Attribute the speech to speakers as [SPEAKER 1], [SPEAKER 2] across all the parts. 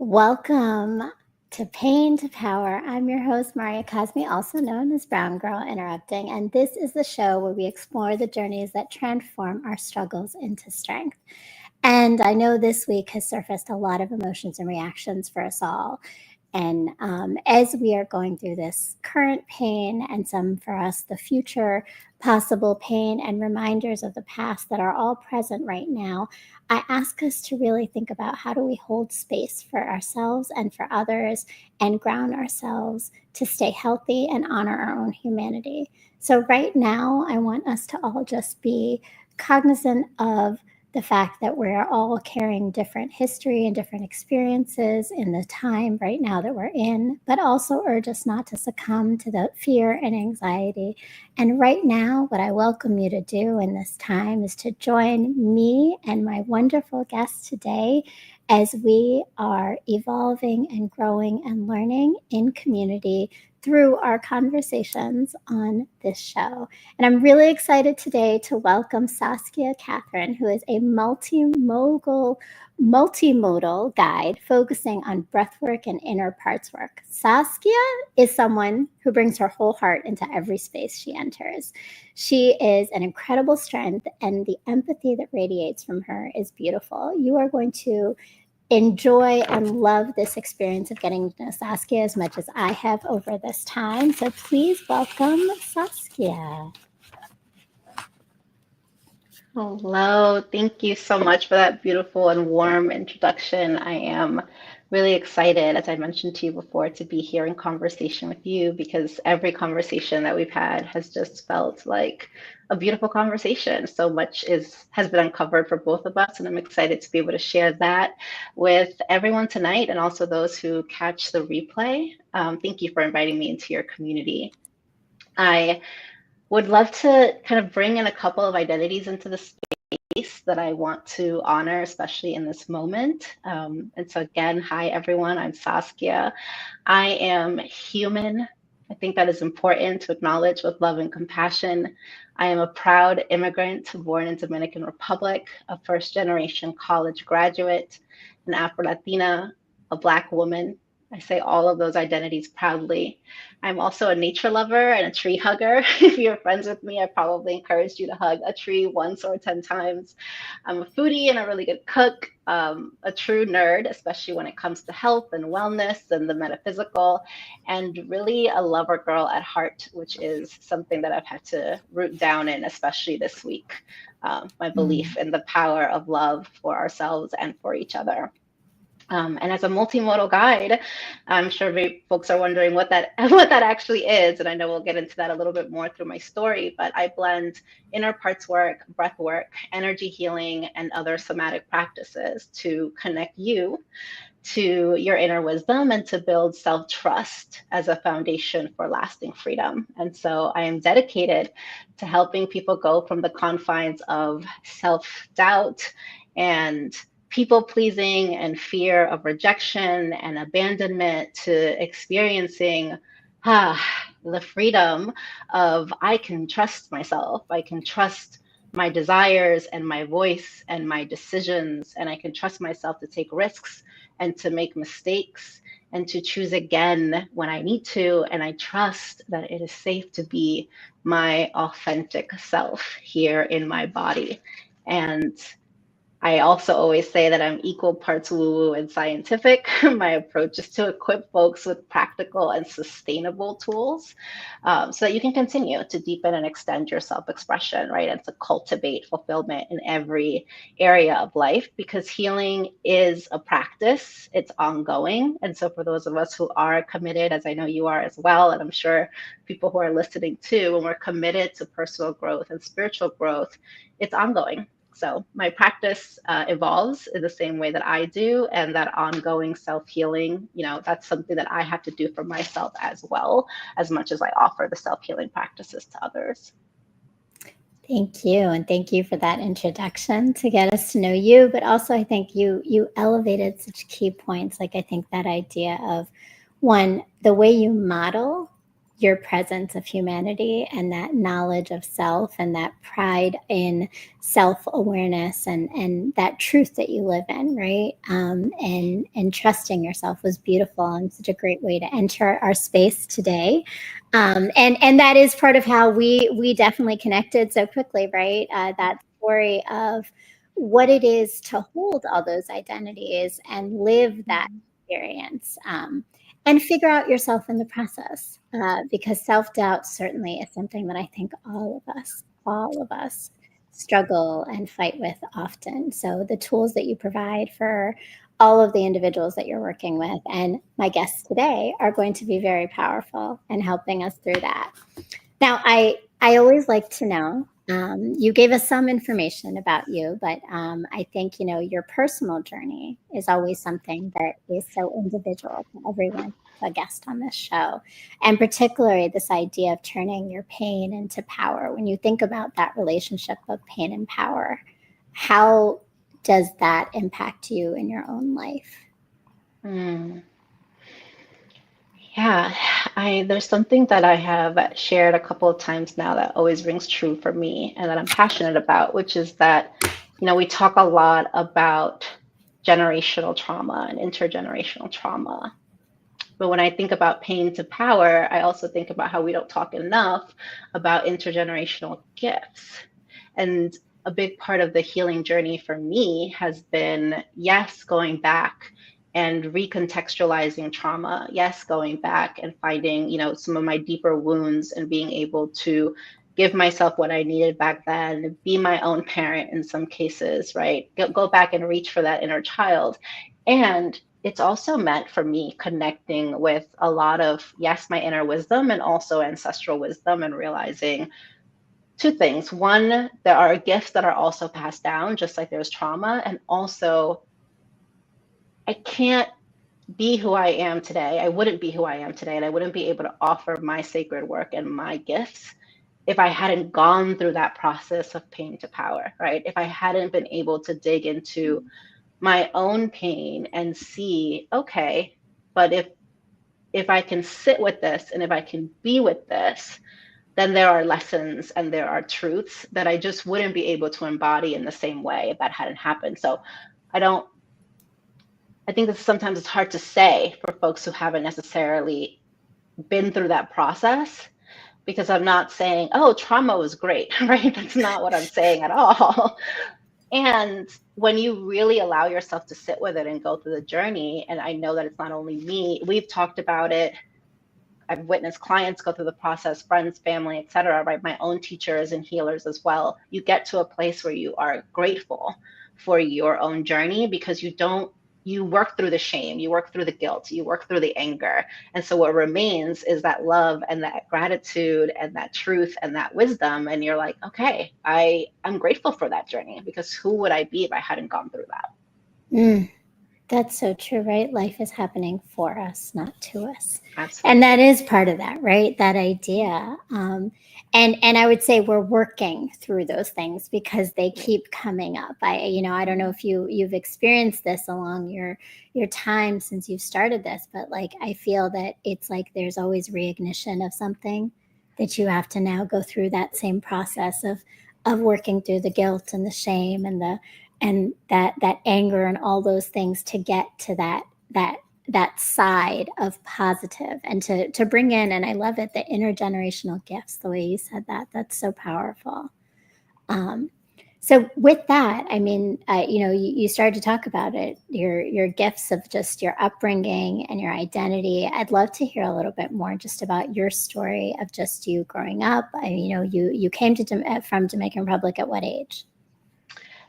[SPEAKER 1] Welcome to Pain to Power. I'm your host, Marya Kazmi, also known as Brown Girl Interrupting, and this is the show where we explore the journeys that transform our struggles into strength. And I know this week has surfaced a lot of emotions and reactions for us all. And as we are going through this current pain and some for us, the future possible pain and reminders of the past that are all present right now, I ask us to really think about how do we hold space for ourselves and for others and ground ourselves to stay healthy and honor our own humanity. So right now, I want us to all just be cognizant of the fact that we're all carrying different history and different experiences in the time right now that we're in, but also urge us not to succumb to the fear and anxiety. And right now, what I welcome you to do in this time is to join me and my wonderful guest today as we are evolving and growing and learning in community through our conversations on this show. And I'm really excited today to welcome Saskia Katherine, who is a multimodal guide focusing on breathwork and inner parts work. Saskia is someone who brings her whole heart into every space she enters. She is an incredible strength, and the empathy that radiates from her is beautiful. You are going to enjoy and love this experience of getting to know Saskia as much as I have over this time. So please welcome Saskia.
[SPEAKER 2] Hello, thank you so much for that beautiful and warm introduction. I am really excited, as I mentioned to you before, to be here in conversation with you because every conversation that we've had has just felt like a beautiful conversation. So much has been uncovered for both of us, and I'm excited to be able to share that with everyone tonight and also those who catch the replay. Thank you for inviting me into your community. I would love to kind of bring in a couple of identities into the space that I want to honor, especially in this moment. And so, again, hi everyone, I'm Saskia. I am human. I think that is important to acknowledge with love and compassion. I am a proud immigrant born in Dominican Republic, a first generation college graduate, an Afro-Latina, a Black woman. I say all of those identities proudly. I'm also a nature lover and a tree hugger. If you're friends with me, I probably encouraged you to hug a tree once or 10 times. I'm a foodie and a really good cook, a true nerd, especially when it comes to health and wellness and the metaphysical, and really a lover girl at heart, which is something that I've had to root down in, especially this week. My belief in the power of love for ourselves and for each other. And as a multimodal guide, I'm sure folks are wondering what that what that actually is, and I know we'll get into that a little bit more through my story. But I blend inner parts work, breath work, energy healing, and other somatic practices to connect you to your inner wisdom and to build self-trust as a foundation for lasting freedom. And so I am dedicated to helping people go from the confines of self-doubt and people pleasing and fear of rejection and abandonment to experiencing the freedom of I can trust myself, I can trust my desires and my voice and my decisions, and I can trust myself to take risks and to make mistakes and to choose again when I need to. And I trust that it is safe to be my authentic self here in my body. And I also always say that I'm equal parts woo-woo and scientific. My approach is to equip folks with practical and sustainable tools so that you can continue to deepen and extend your self-expression, right? And to cultivate fulfillment in every area of life because healing is a practice, it's ongoing. And so for those of us who are committed, as I know you are as well, and I'm sure people who are listening too, when we're committed to personal growth and spiritual growth, it's ongoing. So my practice evolves in the same way that I do, and that ongoing self-healing, that's something that I have to do for myself as well, as much as I offer the self-healing practices to others.
[SPEAKER 1] Thank you. And thank you for that introduction to get us to know you. But also, I think you elevated such key points. Like, I think that idea of one, the way you model your presence of humanity and that knowledge of self and that pride in self-awareness and that truth that you live in, right? And trusting yourself was beautiful and such a great way to enter our space today. And that is part of how we definitely connected so quickly, right? That story of what it is to hold all those identities and live that experience, and figure out yourself in the process, because self-doubt certainly is something that I think all of us struggle and fight with often. So the tools that you provide for all of the individuals that you're working with and my guests today are going to be very powerful in helping us through that. Now, I always like to know. You gave us some information about you, but I think your personal journey is always something that is so individual to everyone, a guest on this show, and particularly this idea of turning your pain into power. When you think about that relationship of pain and power, how does that impact you in your own life?
[SPEAKER 2] Mm. Yeah, there's something that I have shared a couple of times now that always rings true for me and that I'm passionate about, which is that, we talk a lot about generational trauma and intergenerational trauma. But when I think about pain to power, I also think about how we don't talk enough about intergenerational gifts. And a big part of the healing journey for me has been, yes, going back and recontextualizing trauma. Yes, going back and finding, some of my deeper wounds and being able to give myself what I needed back then, be my own parent in some cases, right? Go back and reach for that inner child. And it's also meant for me connecting with a lot of, yes, my inner wisdom and also ancestral wisdom, and realizing two things. One, there are gifts that are also passed down, just like there's trauma. And also, I can't be who I am today. I wouldn't be who I am today. And I wouldn't be able to offer my sacred work and my gifts if I hadn't gone through that process of pain to power, right? If I hadn't been able to dig into my own pain and see, okay, but if I can sit with this and if I can be with this, then there are lessons and there are truths that I just wouldn't be able to embody in the same way if that hadn't happened. So I don't, I think that sometimes it's hard to say for folks who haven't necessarily been through that process, because I'm not saying, oh, trauma was great, right? That's not what I'm saying at all. And when you really allow yourself to sit with it and go through the journey, and I know that it's not only me, we've talked about it, I've witnessed clients go through the process, friends, family, et cetera, right? My own teachers and healers as well. You get to a place where you are grateful for your own journey because you work through the shame, you work through the guilt, you work through the anger. And so what remains is that love and that gratitude and that truth and that wisdom. And you're like, okay, I'm grateful for that journey, because who would I be if I hadn't gone through that?
[SPEAKER 1] Mm. That's so true, right? Life is happening for us, not to us. And that
[SPEAKER 2] Absolutely.
[SPEAKER 1] is part of that, right? That idea. And I would say we're working through those things because they keep coming up. I don't know if you've experienced this along your time since you've started this, but like I feel that it's like there's always reignition of something that you have to now go through that same process of working through the guilt and the shame and that anger and all those things to get to that that side of positive and to bring in, and I love it, the intergenerational gifts, the way you said that, that's so powerful. um, so with that, I mean, you started to talk about it, your gifts of just your upbringing and your identity. I'd love to hear a little bit more just about your story of just you growing up. You came to from Dominican Republic at what age?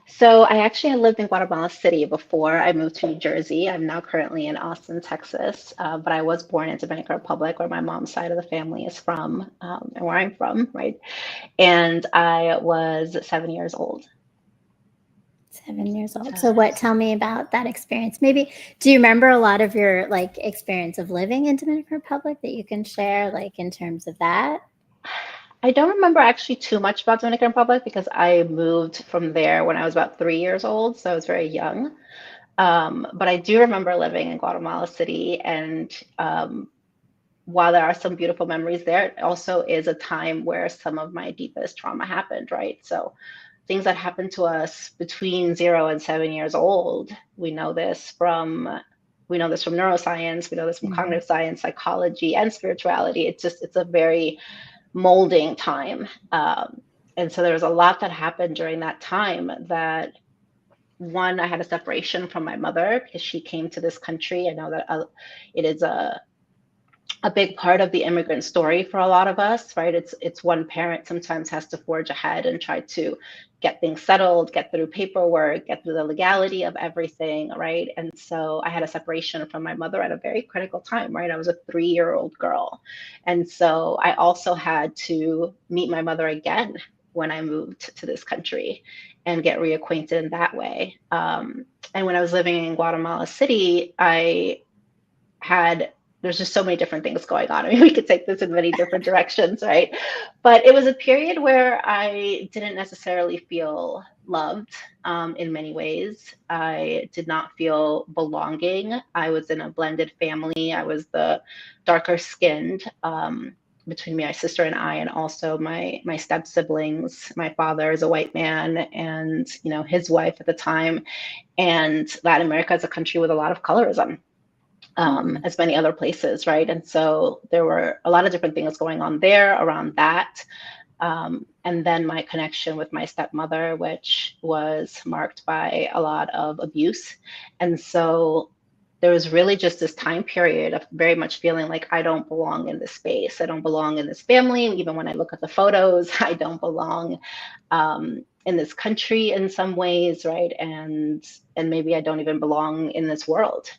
[SPEAKER 2] So I actually had lived in Guatemala City before I moved to New Jersey. I'm now currently in Austin, Texas, but I was born in Dominican Republic, where my mom's side of the family is from, and where I'm from, right? And I was 7 years old.
[SPEAKER 1] 7 years old. So
[SPEAKER 2] Uh,
[SPEAKER 1] what, tell me about that experience. Maybe, do you remember a lot of your like experience of living in Dominican Republic that you can share, like in terms of that?
[SPEAKER 2] I don't remember actually too much about Dominican Republic because I moved from there when I was about 3 years old, so I was very young. But I do remember living in Guatemala City, and while there are some beautiful memories there, it also is a time where some of my deepest trauma happened, right? So things that happened to us between 0 and 7 years old, we know this from neuroscience, we know this from
[SPEAKER 1] Mhm.
[SPEAKER 2] cognitive science, psychology, and spirituality. It's a very molding time. And so there was a lot that happened during that time that, one, I had a separation from my mother because she came to this country. I know that it is a big part of the immigrant story for a lot of us, right? It's one parent sometimes has to forge ahead and try to get things settled, get through paperwork, get through the legality of everything, right? And so I had a separation from my mother at a very critical time, right? I was a 3-year-old girl. And so I also had to meet my mother again when I moved to this country and get reacquainted in that way. And when I was living in Guatemala City, I had there's just so many different things going on. I mean, we could take this in many different directions, right? But it was a period where I didn't necessarily feel loved in many ways. I did not feel belonging. I was in a blended family. I was the darker skinned between my sister and I, and also my step siblings. My father is a white man, and his wife at the time. And Latin America is a country with a lot of colorism,
[SPEAKER 1] Mm.
[SPEAKER 2] as many other places, right? And so there were a lot of different things going on there around that. And then my connection with my stepmother, which was marked by a lot of abuse. And so there was really just this time period of very much feeling like I don't belong in this space. I don't belong in this family. Even when I look at the photos, I don't belong in this country in some ways, right? And maybe I don't even belong in this world.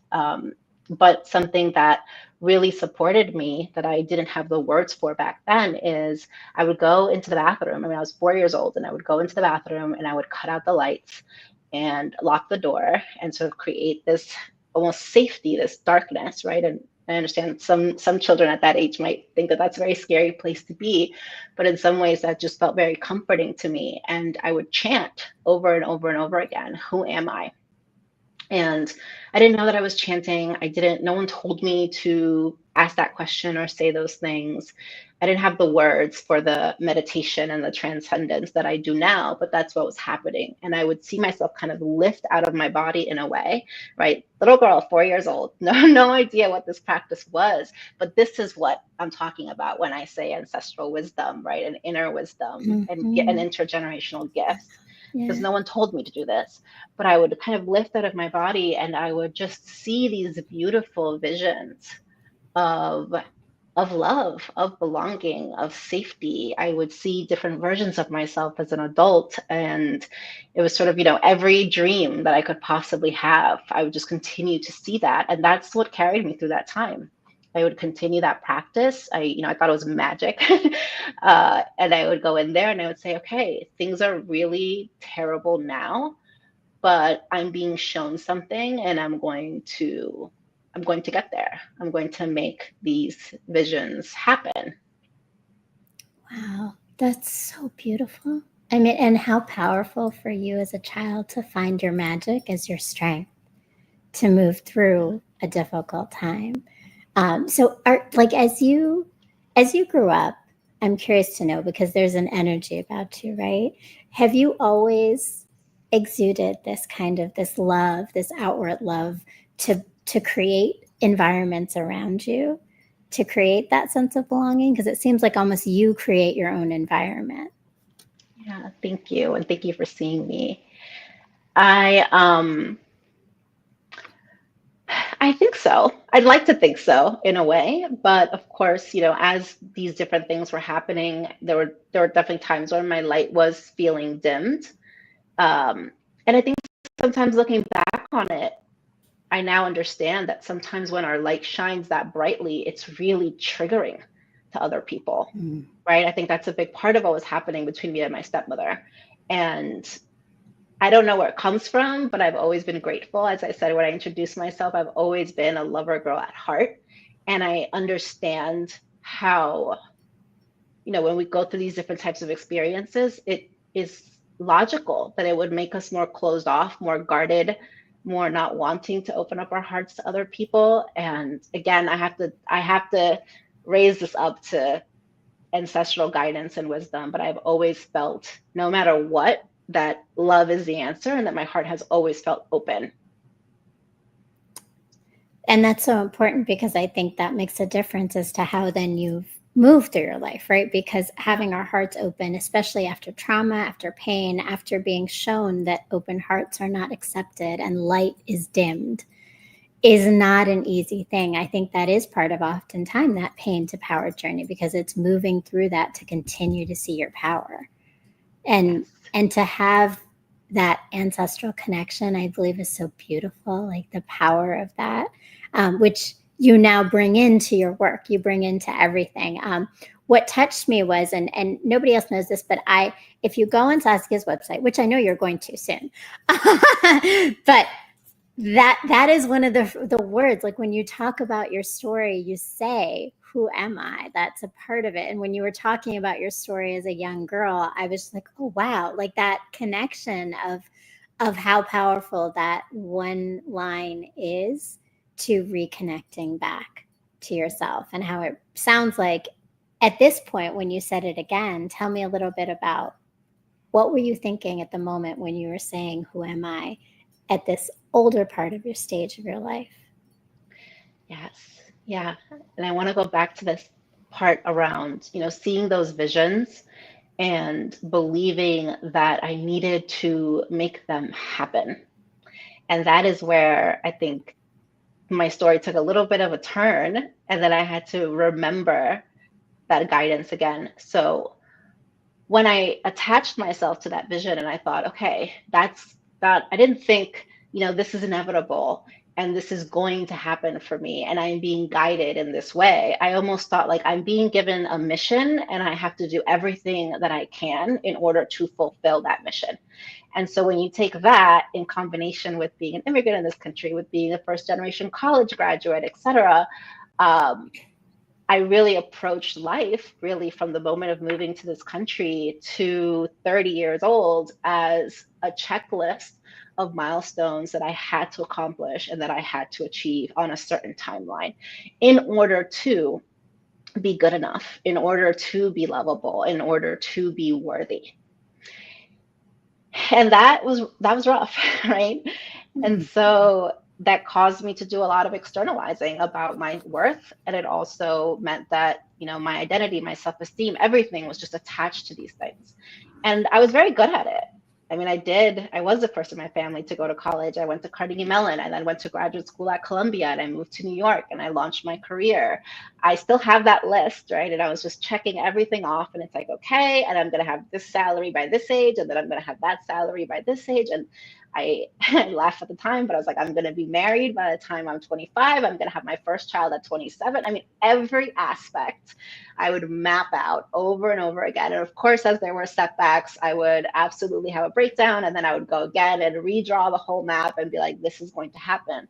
[SPEAKER 2] But something that really supported me that I didn't have the words for back then is I would go into the bathroom. I mean, I was 4 years old, and I would go into the bathroom and I would cut out the lights and lock the door and sort of create this almost safety, this darkness, right? And I understand some children at that age might think that that's a very scary place to be, but in some ways that just felt very comforting to me. And I would chant over and over and over again, "Who am I?" And I didn't know that I was chanting. No one told me to ask that question or say those things. I didn't have the words for the meditation and the transcendence that I do now, but that's what was happening. And I would see myself kind of lift out of my body in a way, right? Little girl, 4 years old, no idea what this practice was, but this is what I'm talking about when I say ancestral wisdom, right? And inner wisdom and get an
[SPEAKER 1] Mhm.
[SPEAKER 2] intergenerational gifts, because
[SPEAKER 1] Yeah.
[SPEAKER 2] no one told me to do this. But I would kind of lift out of my body and I would just see these beautiful visions of love, of belonging, of safety. I would see different versions of myself as an adult, and it was sort of, every dream that I could possibly have, I would just continue to see that, and that's what carried me through that time. I would continue that practice. I thought it was magic. And I would go in there and I would say, okay, things are really terrible now, but I'm being shown something and I'm going to get there. I'm going to make these visions happen.
[SPEAKER 1] Wow. That's so beautiful. I mean, and how powerful for you as a child to find your magic as your strength to move through a difficult time. So, like as you grew up, I'm curious to know because there's an energy about you, right? Have you always exuded this kind of this love, this outward love to create environments around you, to create that sense of belonging? Because it seems like almost you create your own environment.
[SPEAKER 2] Yeah, thank you. And thank you for seeing me. I I think so. I'd like to think so in a way, but of course, as these different things were happening, there were definitely times when my light was feeling dimmed. And I think sometimes looking back on it, I now understand that sometimes when our light shines that brightly, it's really triggering to other people,
[SPEAKER 1] Mm.
[SPEAKER 2] right? I think that's a big part of what was happening between me and my stepmother. And I don't know where it comes from, but I've always been grateful. As I said when I introduced myself, I've always been a lover girl at heart. And I understand how, when we go through these different types of experiences, it is logical that it would make us more closed off, more guarded, more not wanting to open up our hearts to other people. And again, I have to raised us up to ancestral guidance and wisdom, but I've always felt, no matter what, that love is the answer and that my heart has always felt open.
[SPEAKER 1] And that's so important because I think that makes a difference as to how then you move through your life, right? Because having our hearts open, especially after trauma, after pain, after being shown that open hearts are not accepted and light is dimmed, is not an easy thing. I think that is part of oftentimes that pain to power journey, because it's moving through that to continue to see your power. And
[SPEAKER 2] Yes.
[SPEAKER 1] and to have that ancestral connection, I believe, is so beautiful, like the power of that, which you now bring into your work, you bring into everything. What touched me was, and nobody else knows this, but if you go on Saskia's website, which I know you're going to soon, but that is one of the words, like when you talk about your story, you say, who am I? That's a part of it. And when you were talking about your story as a young girl, I was like, oh wow, like that connection of how powerful that one line is to reconnecting back to yourself, and how it sounds like at this point when you said it again. Tell me a little bit about what were you thinking at the moment when you were saying, who am I, at this older part of your stage of your life?
[SPEAKER 2] Yes. Yeah. And I want to go back to this part around, seeing those visions and believing that I needed to make them happen. And that is where I think my story took a little bit of a turn, and then I had to remember that guidance again. So when I attached myself to that vision and I thought, okay, that's that, I didn't think, this is inevitable and this is going to happen for me and I'm being guided in this way. I almost thought like I'm being given a mission and I have to do everything that I can in order to fulfill that mission. And so when you take that in combination with being an immigrant in this country, with being a first generation college graduate, et cetera, um, I really approached life really from the moment of moving to this country to 30 years old as a checklist of milestones that I had to accomplish and that I had to achieve on a certain timeline in order to be good enough, in order to be lovable, in order to be worthy. And that was rough, right? And
[SPEAKER 1] Mm.
[SPEAKER 2] so that caused me to do a lot of externalizing about my worth. And it also meant that, my identity, my self-esteem, everything was just attached to these things. And I was very good at it. I mean, I was the first in my family to go to college. I went to Carnegie Mellon and then went to graduate school at Columbia, and I moved to New York and I launched my career. I still have that list, right? And I was just checking everything off, and it's like, okay, and I'm going to have this salary by this age, and then I'm going to have that salary by this age. And I laughed at the time, but I was like, I'm going to be married by the time I'm 25. I'm going to have my first child at 27. I mean, every aspect I would map out over and over again. And of course, as there were setbacks, I would absolutely have a breakdown. And then I would go again and redraw the whole map and be like, this is going to happen.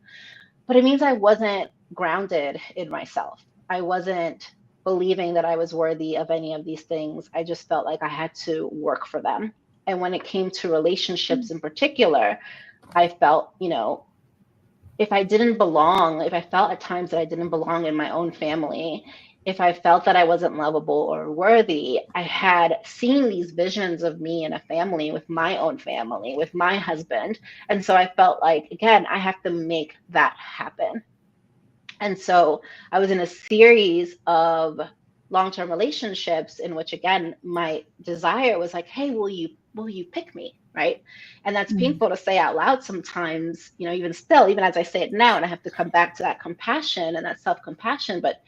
[SPEAKER 2] But it means I wasn't grounded in myself. I wasn't believing that I was worthy of any of these things. I just felt like I had to work for them. And when it came to relationships in particular, I felt, if I didn't belong, if I felt at times that I didn't belong in my own family, if I felt that I wasn't lovable or worthy, I had seen these visions of me in a family, with my own family, with my husband. And so I felt like, again, I have to make that happen. And so I was in a series of long-term relationships in which, again, my desire was like, hey, will you pick me? Right. And that's
[SPEAKER 1] Mm.
[SPEAKER 2] painful to say out loud sometimes, even still, even as I say it now, and I have to come back to that compassion and that self-compassion. But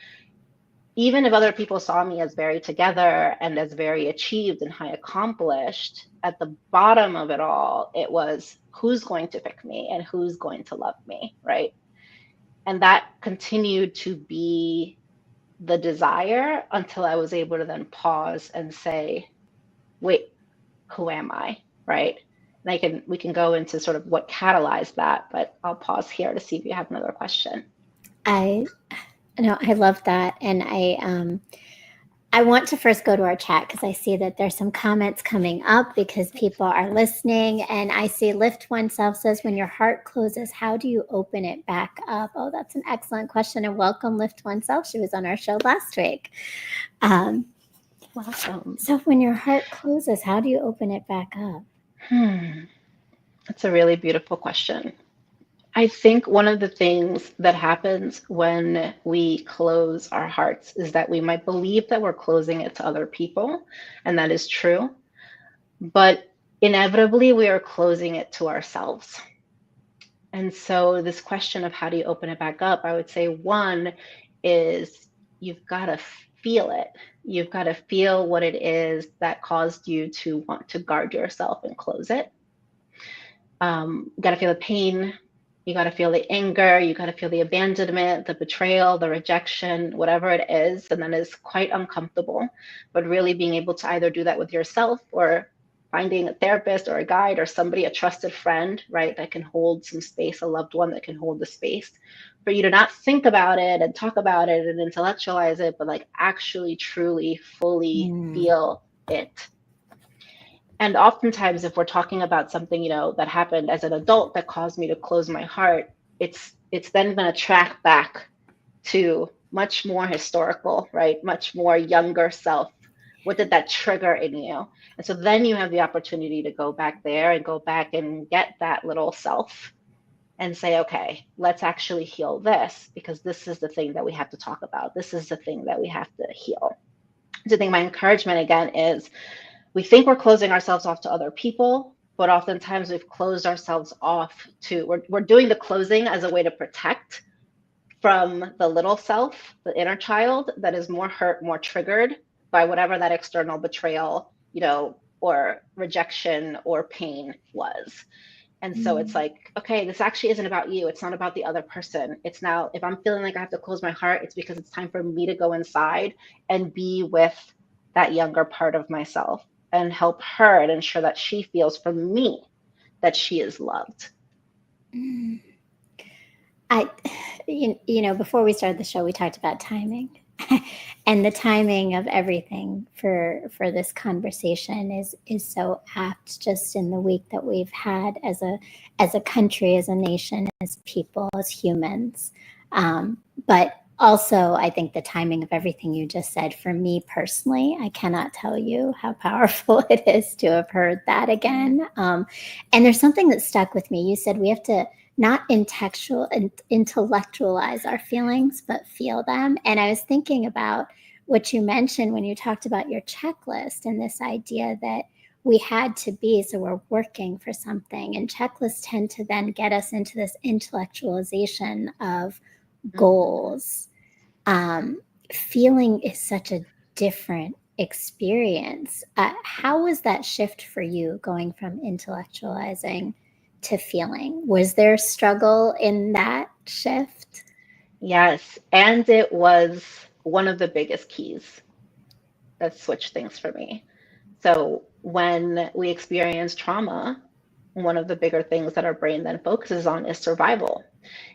[SPEAKER 2] even if other people saw me as very together and as very achieved and high accomplished, at the bottom of it all, it was, who's going to pick me and who's going to love me? Right. And that continued to be the desire until I was able to then pause and say, wait, who am I? Right. And we can go into sort of what catalyzed that, but I'll pause here to see if you have another question.
[SPEAKER 1] I no, I love that, and I want to first go to our chat because I see that there's some comments coming up because people are listening. And I see Lift Oneself says, when your heart closes, how do you open it back up? Oh, that's an excellent question. And welcome, Lift Oneself. She was on our show last week. Um,
[SPEAKER 2] Welcome.
[SPEAKER 1] so when your heart closes, how do you open it back up?
[SPEAKER 2] That's a really beautiful question. I think one of the things that happens when we close our hearts is that we might believe that we're closing it to other people, and that is true, but inevitably we are closing it to ourselves. And so, this question of how do you open it back up, I would say one is you've got to feel it. You've got to feel what it is that caused you to want to guard yourself and close it. You got to feel the pain. You got to feel the anger. You got to feel the abandonment, the betrayal, the rejection, whatever it is. And that is quite uncomfortable. But really being able to either do that with yourself or finding a therapist or a guide or somebody, a trusted friend, right, that can hold some space, a loved one that can hold the space for you to not think about it and talk about it and intellectualize it, but like actually, truly, fully feel it. And oftentimes, if we're talking about something, that happened as an adult that caused me to close my heart, it's then going to track back to much more historical, right? Much more younger self. What did that trigger in you? And so then you have the opportunity to go back there and go back and get that little self and say, okay, let's actually heal this because this is the thing that we have to talk about. This is the thing that we have to heal. So I think my encouragement again is we think we're closing ourselves off to other people, but oftentimes we've closed ourselves off to, we're doing the closing as a way to protect from the little self, the inner child that is more hurt, more triggered by whatever that external betrayal, or rejection or pain was. And so it's like, okay, this actually isn't about you. It's not about the other person. It's now, if I'm feeling like I have to close my heart, it's because it's time for me to go inside and be with that younger part of myself and help her and ensure that she feels from me that she is loved.
[SPEAKER 1] I, before we started the show, we talked about timing, and the timing of everything for this conversation is so apt. Just in the week that we've had as a country, as a nation, as people, as humans, but also I think the timing of everything you just said. For me personally, I cannot tell you how powerful it is to have heard that again. And there's something that stuck with me. You said we have to not intellectualize our feelings, but feel them. And I was thinking about what you mentioned when you talked about your checklist and this idea that we had to be, so we're working for something. And checklists tend to then get us into this intellectualization of goals. Feeling is such a different experience. How was that shift for you going from intellectualizing to feeling? Was there struggle in that shift?
[SPEAKER 2] Yes. And it was one of the biggest keys that switched things for me. So when we experience trauma, one of the bigger things that our brain then focuses on is survival.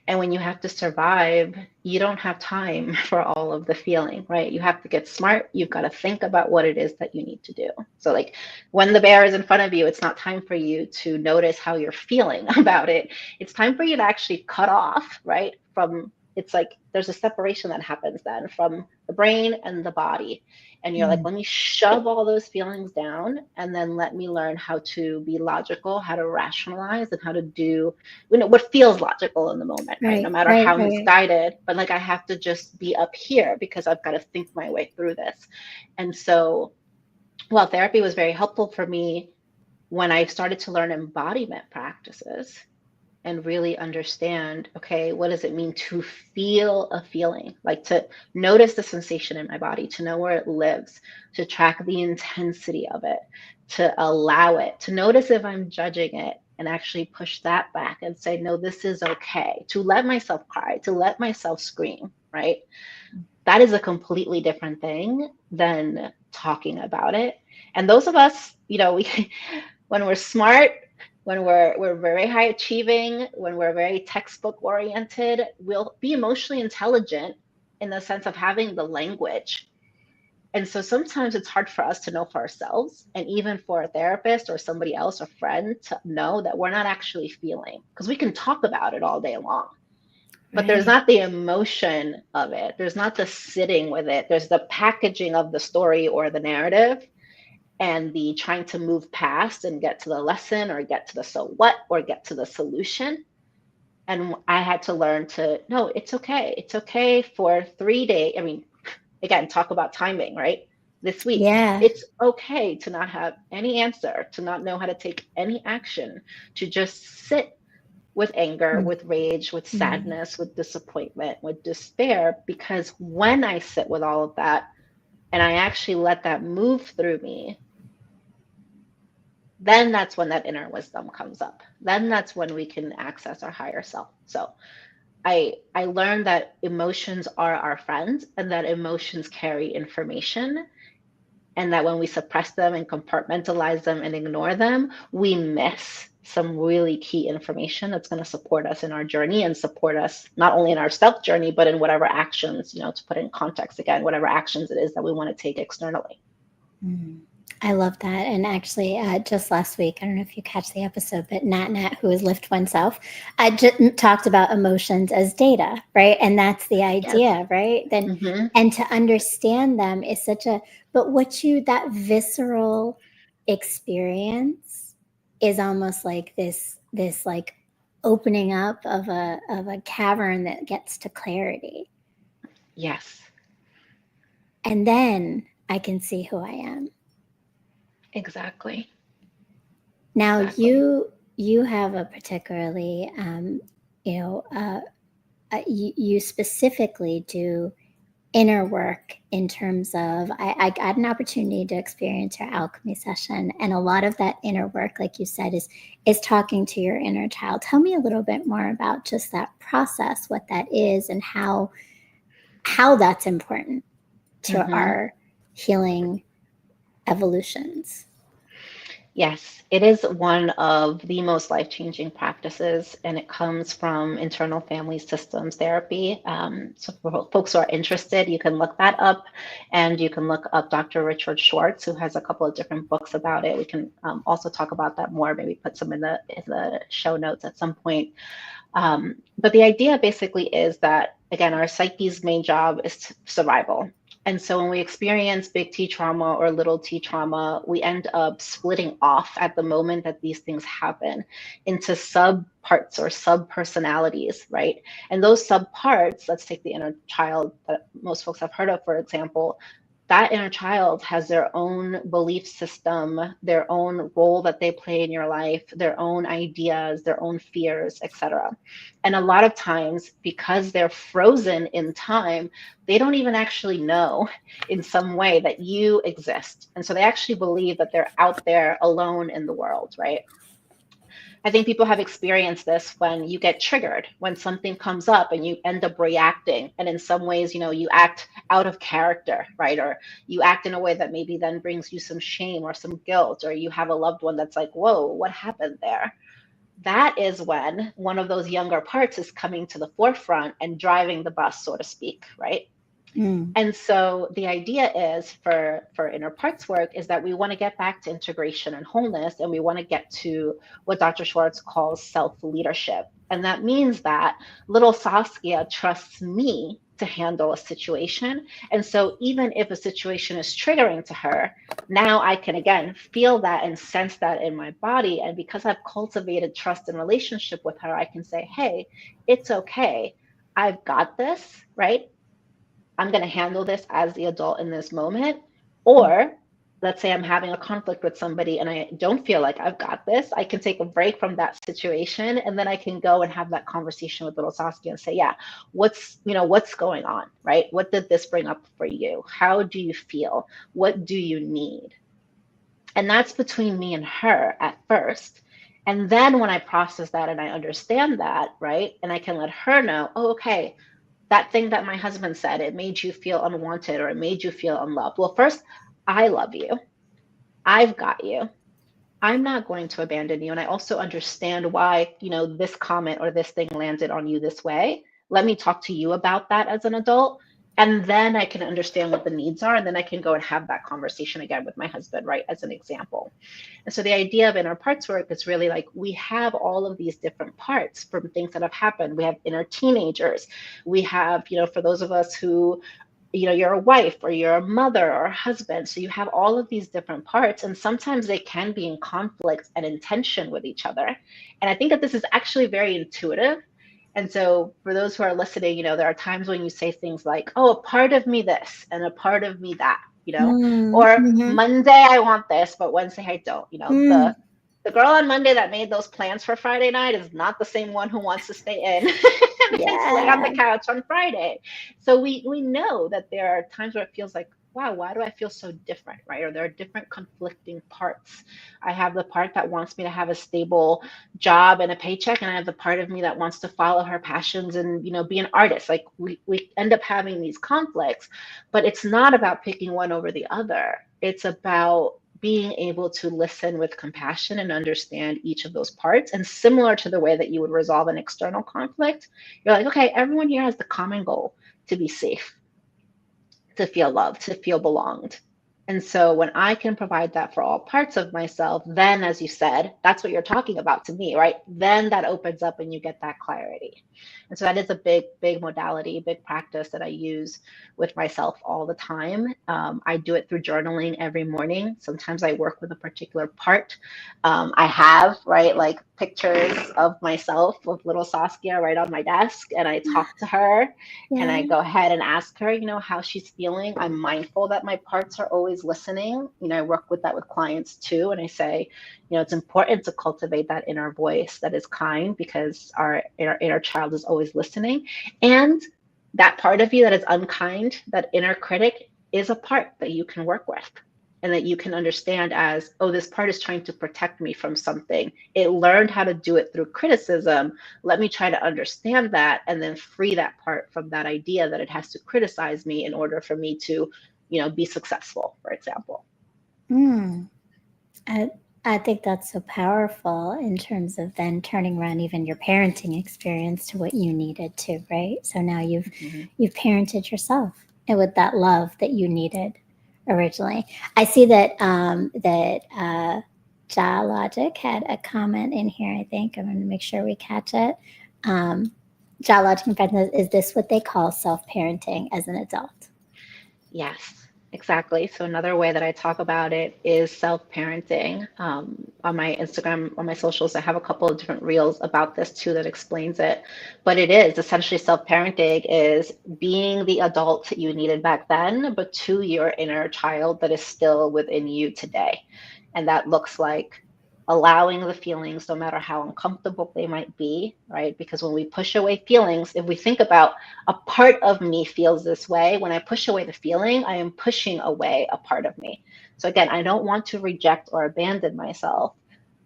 [SPEAKER 2] And when you have to survive, you don't have time for all of the feeling, right? You have to get smart. You've got to think about what it is that you need to do. So, like when the bear is in front of you, it's not time for you to notice how you're feeling about it. It's time for you to actually cut off, right? It's like there's a separation that happens then from the brain and the body. And you're like, let me shove all those feelings down and then let me learn how to be logical, how to rationalize, and how to do what feels logical in the moment, right? No matter how misguided, but like I have to just be up here because I've got to think my way through this. And so while therapy was very helpful for me, when I started to learn embodiment practices and really understand, okay, what does it mean to feel a feeling? Like to notice the sensation in my body, to know where it lives, to track the intensity of it, to allow it, to notice if I'm judging it and actually push that back and say, no, this is okay, to let myself cry, to let myself scream, right? That is a completely different thing than talking about it. And those of us, we when we're smart, when we're very high achieving, when we're very textbook oriented, we'll be emotionally intelligent in the sense of having the language And so sometimes it's hard for us to know for ourselves, and even for a therapist or somebody else, a friend, to know that we're not actually feeling, because we can talk about it all day long, but there's
[SPEAKER 1] Right.
[SPEAKER 2] not the emotion of it. There's not the sitting with it. There's the packaging of the story or the narrative, and the trying to move past and get to the lesson or get to the so what or get to the solution. And I had to learn to, no, it's okay. It's okay for 3 days. I mean, again, talk about timing, right? This week,
[SPEAKER 1] Yeah.
[SPEAKER 2] it's okay to not have any answer, to not know how to take any action, to just sit with anger, with rage, with
[SPEAKER 1] Mm-hmm.
[SPEAKER 2] sadness, with disappointment, with despair. Because when I sit with all of that and I actually let that move through me, then that's when that inner wisdom comes up. Then that's when we can access our higher self. So I learned that emotions are our friends, and that emotions carry information, and that when we suppress them and compartmentalize them and ignore them, we miss some really key information that's going to support us in our journey and support us not only in our self journey, but in whatever actions, to put in context again, whatever actions it is that we want to take externally.
[SPEAKER 1] Mm. I love that. And actually, just last week, I don't know if you catch the episode, but Nat, who is Lift Oneself, I just talked about emotions as data, right? And that's the
[SPEAKER 2] Yes.
[SPEAKER 1] idea, right? Then,
[SPEAKER 2] Mm-hmm.
[SPEAKER 1] and to understand them is such a, but that visceral experience is almost like this like opening up of a cavern that gets to clarity.
[SPEAKER 2] Yes.
[SPEAKER 1] And then I can see who I am.
[SPEAKER 2] Exactly.
[SPEAKER 1] Now
[SPEAKER 2] Exactly.
[SPEAKER 1] you have a particularly you know you specifically do inner work in terms of I got an opportunity to experience your alchemy session, and a lot of that inner work, like you said, is talking to your inner child. Tell me a little bit more about just that process, what that is, and how that's important to
[SPEAKER 2] Mm-hmm.
[SPEAKER 1] our healing evolutions.
[SPEAKER 2] Yes, it is one of the most life-changing practices, and it comes from internal family systems therapy. So for folks who are interested, you can look that up, and you can look up Dr. Richard Schwartz, who has a couple of different books about it. We can also talk about that more, maybe put some in the show notes at some point. But the idea basically is that, again, our psyche's main job is survival. And so when we experience big T trauma or little t trauma, we end up splitting off at the moment that these things happen into sub parts or sub personalities, right? And those sub parts, let's take the inner child that most folks have heard of, for example. That inner child has their own belief system, their own role that they play in your life, their own ideas, their own fears, etc. And a lot of times, because they're frozen in time, they don't even actually know in some way that you exist. And so they actually believe that they're out there alone in the world, right? I think people have experienced this when you get triggered, when something comes up and you end up reacting. And in some ways, you act out of character, right? Or you act in a way that maybe then brings you some shame or some guilt, or you have a loved one that's like, whoa, what happened there? That is when one of those younger parts is coming to the forefront and driving the bus, so to speak, right?
[SPEAKER 1] Mm.
[SPEAKER 2] And so the idea is for inner parts work is that we want to get back to integration and wholeness, and we want to get to what Dr. Schwartz calls self-leadership. And that means that little Saskia trusts me to handle a situation. And so even if a situation is triggering to her, now I can again feel that and sense that in my body. And because I've cultivated trust and relationship with her, I can say, hey, it's okay. I've got this, right? I'm going to handle this as the adult in this moment. Or let's say I'm having a conflict with somebody and I don't feel like I've got this. I can take a break from that situation, and then I can go and have that conversation with little Saskia and say, yeah, what's going on, right? What did this bring up for you? How do you feel? What do you need? And that's between me and her at first. And then when I process that and I understand that, right? And I can let her know, oh, okay, that thing that my husband said, it made you feel unwanted or it made you feel unloved. Well, first, I love you. I've got you. I'm not going to abandon you. And I also understand why, this comment or this thing landed on you this way. Let me talk to you about that as an adult. And then I can understand what the needs are, and then I can go and have that conversation again with my husband, right? As an example. And so the idea of inner parts work is really like we have all of these different parts from things that have happened. We have inner teenagers. We have, for those of us who, you're a wife or you're a mother or a husband. So you have all of these different parts, and sometimes they can be in conflict and in tension with each other. And I think that this is actually very intuitive. And so for those who are listening, there are times when you say things like, oh, a part of me this and a part of me that,
[SPEAKER 1] Mm,
[SPEAKER 2] or
[SPEAKER 1] mm-hmm.
[SPEAKER 2] Monday I want this, but Wednesday I don't.
[SPEAKER 1] Mm,
[SPEAKER 2] The girl on Monday that made those plans for Friday night is not the same one who wants to stay in and lay on the
[SPEAKER 1] yeah.
[SPEAKER 2] couch on Friday. So we know that there are times where it feels like, wow, why do I feel so different, right? Or there are different conflicting parts. I have the part that wants me to have a stable job and a paycheck, and I have the part of me that wants to follow her passions and be an artist. Like we end up having these conflicts, but it's not about picking one over the other. It's about being able to listen with compassion and understand each of those parts. And similar to the way that you would resolve an external conflict, you're like, okay, everyone here has the common goal to be safe, to feel loved, to feel belonged. And so when I can provide that for all parts of myself, then, as you said, that's what you're talking about to me, right? Then that opens up and you get that clarity. And so that is a big, big modality, big practice that I use with myself all the time. I do it through journaling every morning. Sometimes I work with a particular part. I have, right, like pictures of myself with little Saskia right on my desk, and I talk to her and
[SPEAKER 1] Yeah.
[SPEAKER 2] I go ahead and ask her, how she's feeling. I'm mindful that my parts are always listening. I work with that with clients too. And I say, it's important to cultivate that inner voice that is kind because our inner child is always listening. And that part of you that is unkind, that inner critic, is a part that you can work with and that you can understand as, oh, this part is trying to protect me from something. It learned how to do it through criticism. Let me try to understand that and then free that part from that idea that it has to criticize me in order for me to, be successful, for example.
[SPEAKER 1] Mm. I, I think that's so powerful in terms of then turning around even your parenting experience to what you needed to, right? So now
[SPEAKER 2] Mhm.
[SPEAKER 1] you've parented yourself and with that love that you needed originally. I see that Ja Logic had a comment in here. I think I'm going to make sure we catch it. Um, Ja Logic, in fact, is this what they call self parenting as an adult?
[SPEAKER 2] Yes, exactly. So another way that I talk about it is self-parenting. On my Instagram, on my socials, I have a couple of different reels about this too that explains it. But it is essentially self-parenting is being the adult you needed back then, but to your inner child that is still within you today. And that looks like allowing the feelings, no matter how uncomfortable they might be, right? Because when we push away feelings, if we think about a part of me feels this way. When I push away the feeling, I am pushing away a part of me. So again, I don't want to reject or abandon myself.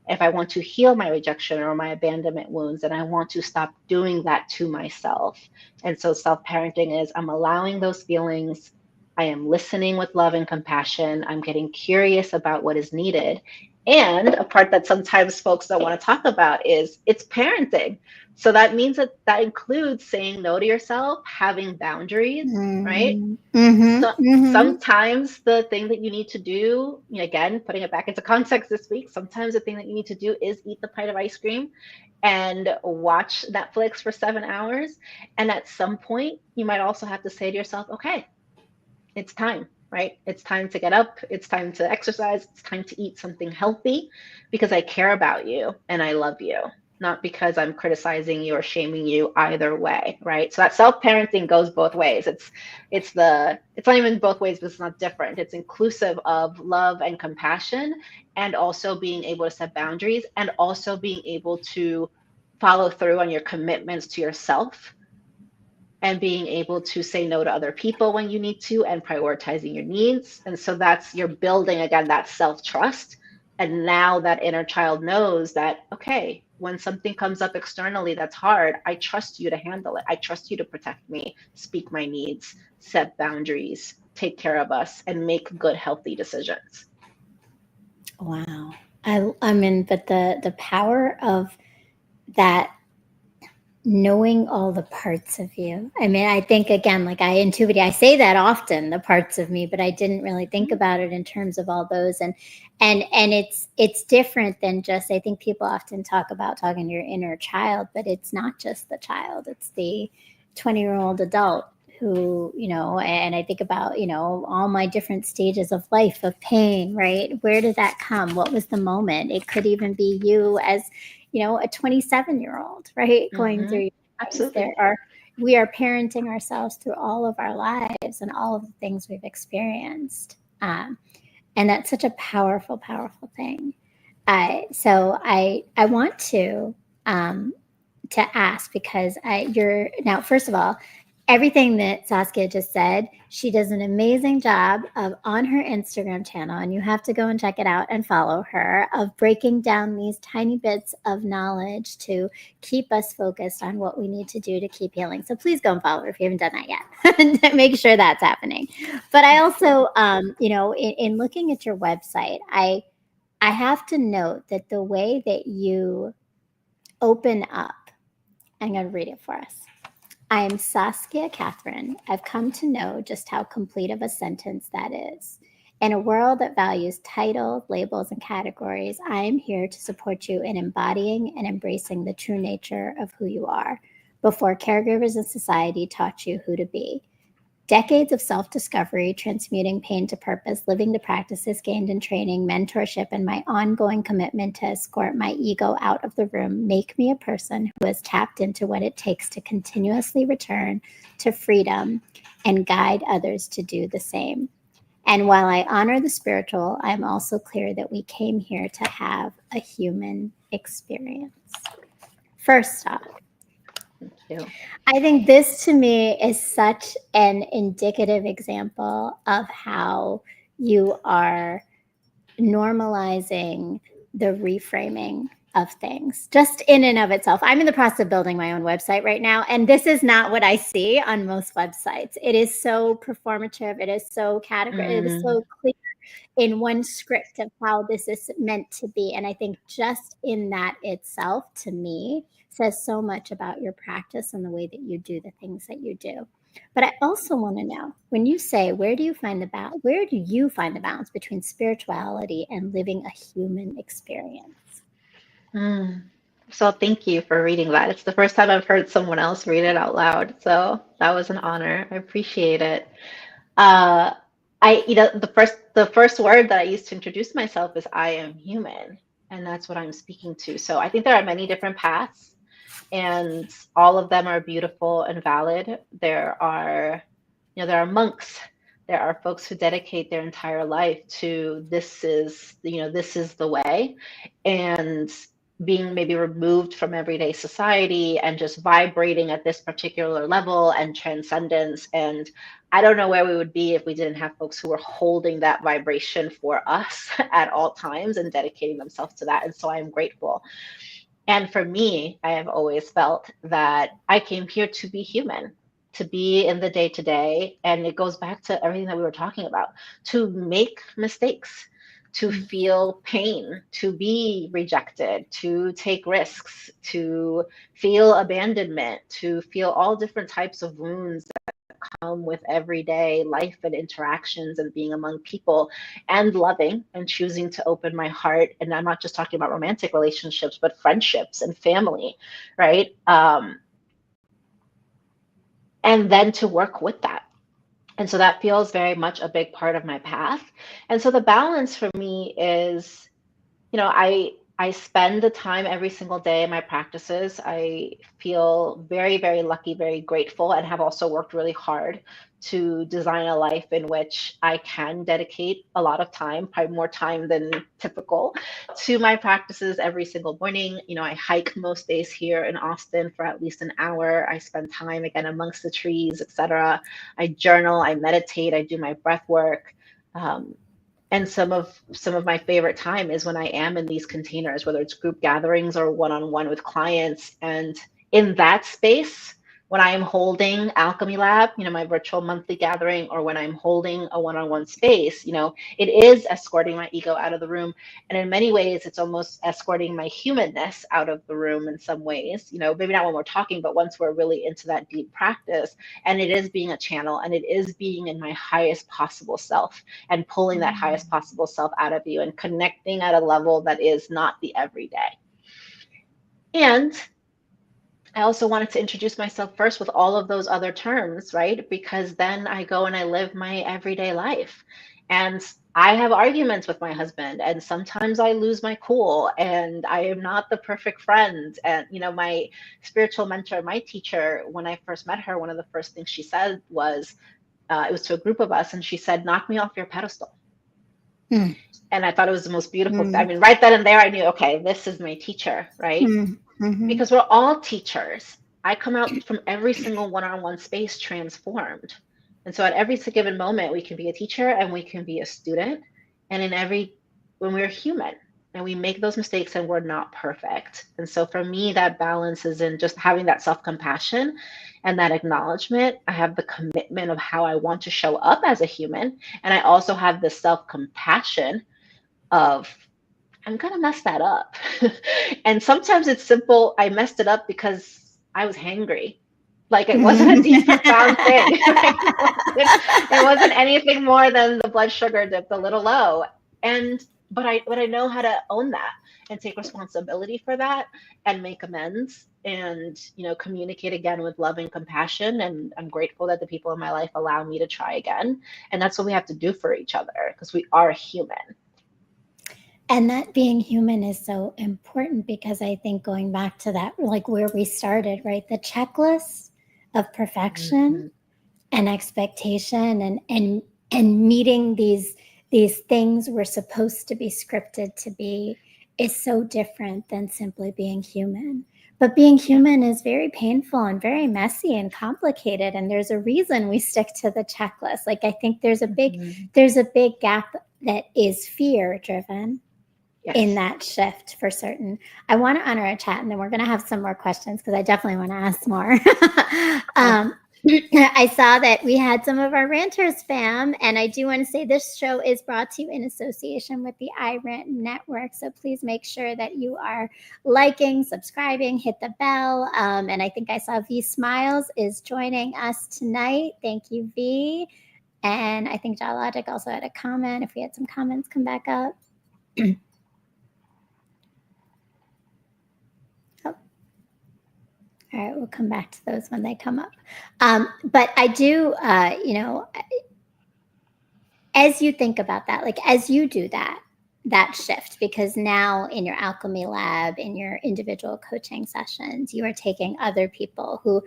[SPEAKER 2] If I want to heal my rejection or my abandonment wounds, then I want to stop doing that to myself. And so self parenting is I'm allowing those feelings. I am listening with love and compassion. I'm getting curious about what is needed. And a part that sometimes folks don't want to talk about is it's parenting. So that means that that includes saying no to yourself, having boundaries, right?
[SPEAKER 1] Mm-hmm. Mm-hmm.
[SPEAKER 2] So
[SPEAKER 1] Mm-hmm.
[SPEAKER 2] sometimes the thing that you need to do, again, putting it back into context this week, sometimes the thing that you need to do is eat the plate of ice cream and watch Netflix for 7 hours. And at some point, you might also have to say to yourself, okay, it's time, right? It's time to get up. It's time to exercise. It's time to eat something healthy because I care about you and I love you, not because I'm criticizing you or shaming you either way, right? So that self-parenting goes both ways. It's not even both ways, but it's not different. It's inclusive of love and compassion and also being able to set boundaries and also being able to follow through on your commitments to yourself and being able to say no to other people when you need to and prioritizing your needs. And so that's you're building again that self-trust. And now that inner child knows that, okay, when something comes up externally that's hard, I trust you to handle it. I trust you to protect me, speak my needs, set boundaries, take care of us, and make good, healthy decisions.
[SPEAKER 1] Wow. I mean, but the power of that knowing all the parts of you. I mean, I think again, like I say that often, the parts of me, but I didn't really think about it in terms of all those. And it's different than just, I think people often talk about talking to your inner child, but it's not just the child, it's the 20-year-old adult who, and I think about, all my different stages of life, of pain, right? Where did that come? What was the moment? It could even be you as, a 27-year-old, right? Going
[SPEAKER 2] Mm-hmm.
[SPEAKER 1] through your things.
[SPEAKER 2] Absolutely.
[SPEAKER 1] We are parenting ourselves through all of our lives and all of the things we've experienced. And that's such a powerful, powerful thing. So I want to ask because you're now, first of all, everything that Saskia just said, she does an amazing job of on her Instagram channel, and you have to go and check it out and follow her, of breaking down these tiny bits of knowledge to keep us focused on what we need to do to keep healing. So please go and follow her if you haven't done that yet. Make sure that's happening. But I also, in looking at your website, I have to note that the way that you open up, I'm going to read it for us. I am Saskia Katherine. I've come to know just how complete of a sentence that is. In a world that values titles, labels, and categories, I am here to support you in embodying and embracing the true nature of who you are before caregivers and society taught you who to be. Decades of self discovery, transmuting pain to purpose, living the practices gained in training, mentorship, and my ongoing commitment to escort my ego out of the room make me a person who has tapped into what it takes to continuously return to freedom and guide others to do the same. And while I honor the spiritual, I'm also clear that we came here to have a human experience. First off,
[SPEAKER 2] Thank you.
[SPEAKER 1] I think this to me is such an indicative example of how you are normalizing the reframing of things just in and of itself. I'm in the process of building my own website right now, and this is not what I see on most websites. It is so performative, it is so category, it is
[SPEAKER 2] Mm,
[SPEAKER 1] so clear in one script of how this is meant to be. And I think just in that itself, to me, says so much about your practice and the way that you do the things that you do. But I also want to know, when you say, where do you find the balance? Where do you find the balance between spirituality and living a human experience?
[SPEAKER 2] mm. So thank you for reading that. It's the first time I've heard someone else read it out loud. So that was an honor. I appreciate it. Uh, the first word that I use to introduce myself is I am human, and that's what I'm speaking to. So I think there are many different paths, and all of them are beautiful and valid. There are monks, there are folks who dedicate their entire life to this is the way, and being maybe removed from everyday society and just vibrating at this particular level and transcendence. And I don't know where we would be if we didn't have folks who were holding that vibration for us at all times and dedicating themselves to that. And so I'm grateful. And for me, I have always felt that I came here to be human, to be in the day to day. And it goes back to everything that we were talking about, to make mistakes, to feel pain, to be rejected, to take risks, to feel abandonment, to feel all different types of wounds come with everyday life and interactions and being among people and loving and choosing to open my heart. And I'm not just talking about romantic relationships, but friendships and family, right? And then to work with that. And so that feels very much a big part of my path. And so the balance for me is, I spend the time every single day in my practices. I feel very, very lucky, very grateful, and have also worked really hard to design a life in which I can dedicate a lot of time, probably more time than typical, to my practices every single morning. I hike most days here in Austin for at least an hour. I spend time again amongst the trees, etc. I journal, I meditate, I do my breath work. Um, and some of my favorite time is when I am in these containers, whether it's group gatherings or one-on-one with clients. And in that space, when I am holding Alchemy Lab, my virtual monthly gathering, or when I'm holding a one-on-one space, it is escorting my ego out of the room. And in many ways, it's almost escorting my humanness out of the room in some ways, maybe not when we're talking, but once we're really into that deep practice. And it is being a channel, and it is being in my highest possible self and pulling that highest possible self out of you and connecting at a level that is not the everyday. And I also wanted to introduce myself first with all of those other terms, right? Because then I go and I live my everyday life. And I have arguments with my husband, and sometimes I lose my cool, and I am not the perfect friend. And, my spiritual mentor, my teacher, when I first met her, one of the first things she said was, it was to a group of us, and she said, "Knock me off your pedestal."
[SPEAKER 1] Mm.
[SPEAKER 2] And I thought it was the most beautiful. I
[SPEAKER 1] Mm.
[SPEAKER 2] mean, right then and there, I knew, okay, this is my teacher, right?
[SPEAKER 1] Mm-hmm.
[SPEAKER 2] Because we're all teachers. I come out from every single one-on-one space transformed. And so at every given moment, we can be a teacher and we can be a student. And when we're human and we make those mistakes and we're not perfect. And so for me, that balance is in just having that self-compassion and that acknowledgement. I have the commitment of how I want to show up as a human. And I also have the self-compassion of, I'm going to mess that up. And sometimes it's simple. I messed it up because I was hangry. Like it wasn't a deep, profound thing. Right? It wasn't anything more than the blood sugar dipped a little low. And but I know how to own that and take responsibility for that and make amends and communicate again with love and compassion. And I'm grateful that the people in my life allow me to try again. And that's what we have to do for each other because we are human.
[SPEAKER 1] And that being human is so important because I think going back to that, like where we started, right? The checklist of perfection and expectation and meeting these things we're supposed to be scripted to be is so different than simply being human. But being human is very painful and very messy and complicated. And there's a reason we stick to the checklist. Like I think there's a big gap that is fear driven in that shift for certain. I want to honor a chat, and then we're going to have some more questions because I definitely want to ask more. I saw that we had some of our ranters fam, and I do want to say this show is brought to you in association with the iRant Network. So please make sure that you are liking, subscribing, hit the bell. And I think I saw V Smiles is joining us tonight. Thank you, V. And I think Dialogic also had a comment. If we had some comments come back up. All right, we'll come back to those when they come up. But I do, as you think about that, like as you do that shift, because now in your alchemy lab, in your individual coaching sessions, you are taking other people who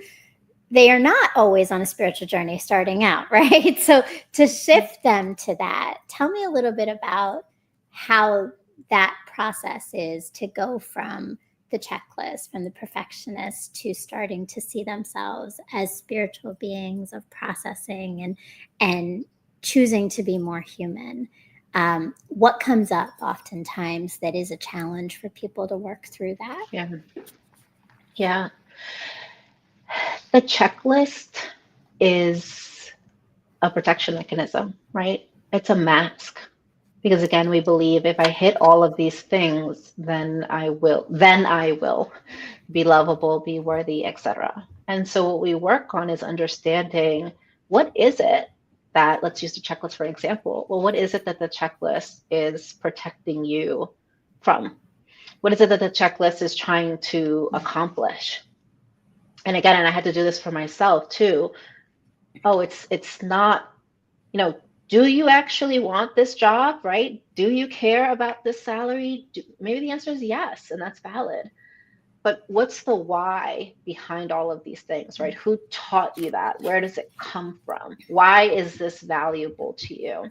[SPEAKER 1] they are not always on a spiritual journey starting out, right? So to shift them to that, tell me a little bit about how that process is to go from the checklist, from the perfectionist to starting to see themselves as spiritual beings of processing and choosing to be more human. What comes up oftentimes that is a challenge for people to work through that?
[SPEAKER 2] Yeah. The checklist is a protection mechanism, right? It's a mask. Because again, we believe if I hit all of these things, then I will be lovable, be worthy, etc. And so what we work on is understanding what is it that, let's use the checklist for example. Well, what is it that the checklist is protecting you from? What is it that the checklist is trying to accomplish? And again, and I had to do this for myself too. Oh, it's not, do you actually want this job, right? Do you care about this salary? Maybe the answer is yes, and that's valid. But what's the why behind all of these things, right? Who taught you that? Where does it come from? Why is this valuable to you?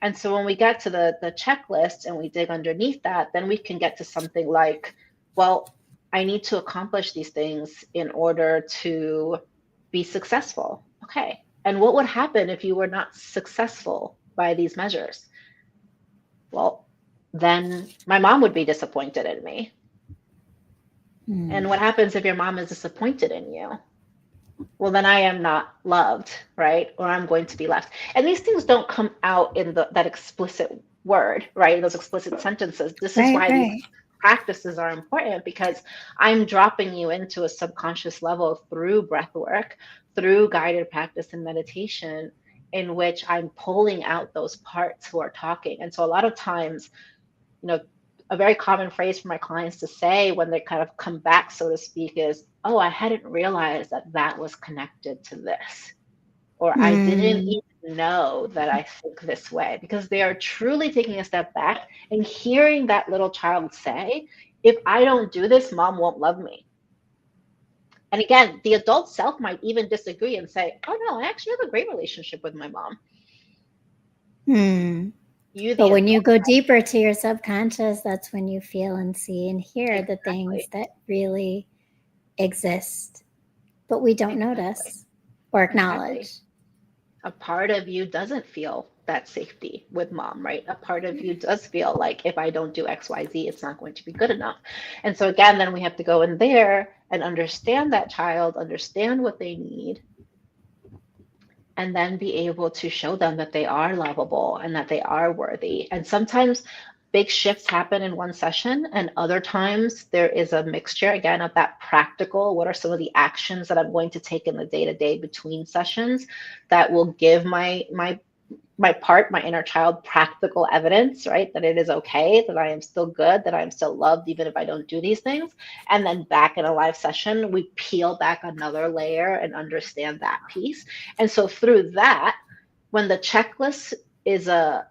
[SPEAKER 2] And so when we get to the checklist and we dig underneath that, then we can get to something like, well, I need to accomplish these things in order to be successful. Okay. And what would happen if you were not successful by these measures? Well, then my mom would be disappointed in me. And what happens if your mom is disappointed in you? well, then I am not loved, right? Or I'm going to be left. And these things don't come out in that explicit word, right? Those explicit sentences. This is
[SPEAKER 1] Right,
[SPEAKER 2] why these
[SPEAKER 1] right.
[SPEAKER 2] practices are important, because I'm dropping you into a subconscious level through breath work, through guided practice and meditation, in which I'm pulling out those parts who are talking. And so a lot of times, you know, a very common phrase for my clients to say when they kind of come back, so to speak, is, oh, I hadn't realized that that was connected to this. Or I didn't
[SPEAKER 1] Mm,
[SPEAKER 2] even know that I think this way, because they are truly taking a step back and hearing that little child say, if I don't do this, mom won't love me. And again, the adult self might even disagree and say, oh no, I actually have a great relationship with my mom.
[SPEAKER 1] mm.
[SPEAKER 2] You,
[SPEAKER 1] But
[SPEAKER 2] the
[SPEAKER 1] when you
[SPEAKER 2] adult,
[SPEAKER 1] go deeper to your subconscious, that's when you feel and see and hear the things
[SPEAKER 2] exactly,
[SPEAKER 1] that really exist, but we don't
[SPEAKER 2] exactly,
[SPEAKER 1] notice or
[SPEAKER 2] exactly.
[SPEAKER 1] acknowledge.
[SPEAKER 2] A part of you doesn't feel that safety with mom, right? A part of you does feel like if I don't do XYZ, it's not going to be good enough. And so again, then we have to go in there and understand that child, understand what they need, and then be able to show them that they are lovable and that they are worthy. And sometimes big shifts happen in one session, and other times there is a mixture again of that practical. What are some of the actions that I'm going to take in the day to day between sessions that will give my inner child, practical evidence, right? That it is okay, that I am still good, that I'm still loved, even if I don't do these things. And then back in a live session, we peel back another layer and understand that piece. And so through that, when the checklist is a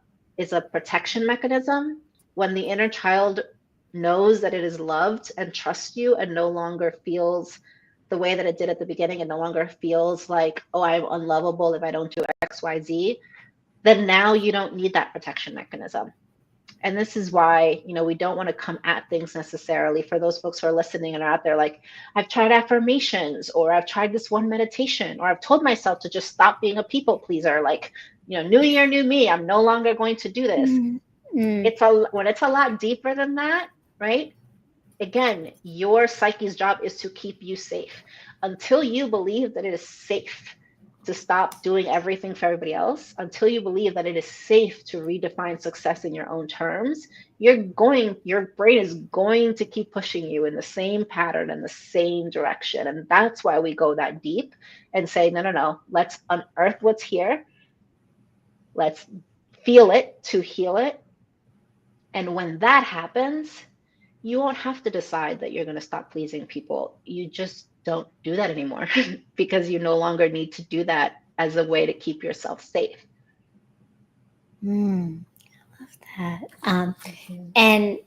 [SPEAKER 2] protection mechanism, when the inner child knows that it is loved and trusts you and no longer feels the way that it did at the beginning, and no longer feels like, oh, I'm unlovable if I don't do XYZ, then now you don't need that protection mechanism. And this is why, we don't want to come at things necessarily for those folks who are listening and are out there like, I've tried affirmations, or I've tried this one meditation, or I've told myself to just stop being a people pleaser. Like, new year, new me, I'm no longer going to do this.
[SPEAKER 1] Mm, mm,
[SPEAKER 2] When it's a lot deeper than that, right? Again, your psyche's job is to keep you safe. Until you believe that it is safe to stop doing everything for everybody else, until you believe that it is safe to redefine success in your own terms, your brain is going to keep pushing you in the same pattern and the same direction. And that's why we go that deep and say, no, no, no, let's unearth what's here. Let's feel it to heal it. And when that happens, you won't have to decide that you're going to stop pleasing people. You just don't do that anymore because you no longer need to do that as a way to keep yourself safe.
[SPEAKER 1] mm. Love that.
[SPEAKER 2] Mhm.
[SPEAKER 1] And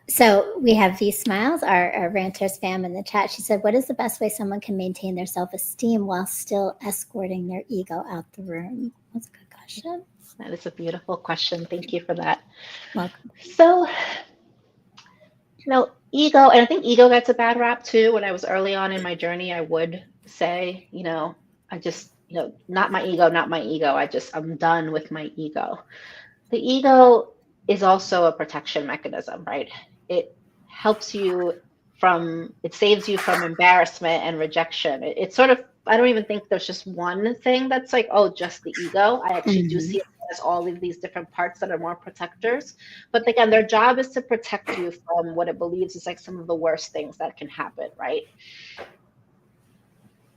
[SPEAKER 1] so we have these smiles, our ranters fam in the chat. She said, what is the best way someone can maintain their self esteem while still escorting their ego out the room? That's a good question.
[SPEAKER 2] That is a beautiful question. Thank you for that.
[SPEAKER 1] Welcome.
[SPEAKER 2] So, ego, and I think ego gets a bad rap too. When I was early on in my journey, I would say, I just, not my ego, not my ego. I'm done with my ego. The ego is also a protection mechanism, right? It it saves you from embarrassment and rejection. It's sort of, I don't even think there's just one thing that's like, oh, just the ego. I actually do
[SPEAKER 1] Mm-hmm.
[SPEAKER 2] see it as all of these different parts that are more protectors. But again, their job is to protect you from what it believes is like some of the worst things that can happen, right?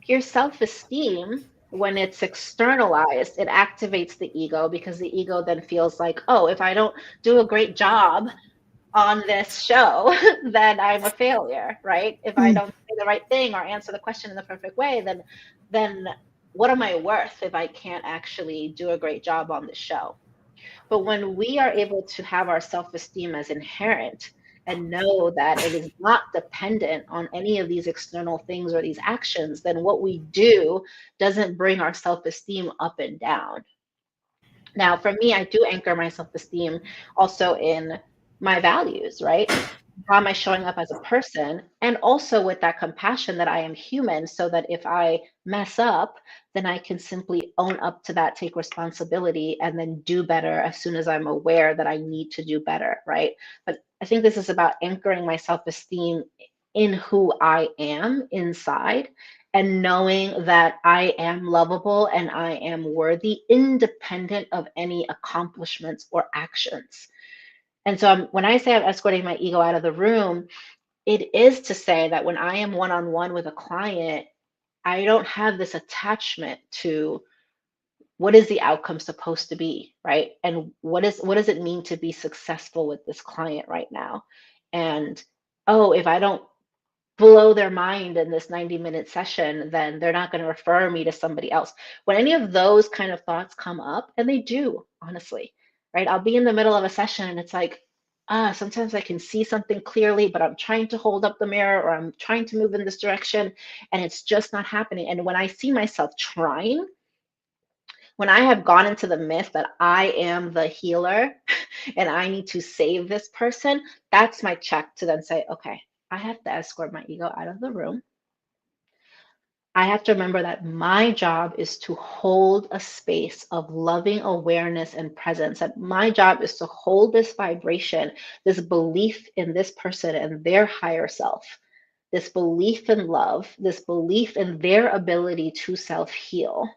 [SPEAKER 2] Your self-esteem, when it's externalized, it activates the ego, because the ego then feels like, oh, if I don't do a great job on this show, then I'm a failure, right? If I don't say the right thing or answer the question in the perfect way, then what am I worth if I can't actually do a great job on the show? But when we are able to have our self esteem as inherent and know that it is not dependent on any of these external things or these actions, then what we do doesn't bring our self esteem up and down. Now, for me, I do anchor my self esteem also in my values, right? How am I showing up as a person? And also with that compassion that I am human, so that if I mess up, then I can simply own up to that, take responsibility, and then do better as soon as I'm aware that I need to do better, right? But I think this is about anchoring my self esteem in who I am inside and knowing that I am lovable and I am worthy, independent of any accomplishments or actions. And so when I say I'm escorting my ego out of the room, it is to say that when I am one on one with a client, I don't have this attachment to what is the outcome supposed to be, right? And what does it mean to be successful with this client right now? And oh, if I don't blow their mind in this 90-minute session, then they're not going to refer me to somebody else. When any of those kind of thoughts come up, and they do, honestly, right? I'll be in the middle of a session and it's like, sometimes I can see something clearly, but I'm trying to hold up the mirror or I'm trying to move in this direction and it's just not happening. And when I see myself trying, when I have gone into the myth that I am the healer and I need to save this person, that's my check to then say, okay, I have to escort my ego out of the room. I have to remember that my job is to hold a space of loving awareness and presence. That my job is to hold this vibration, this belief in this person and their higher self, this belief in love, this belief in their ability to self heal,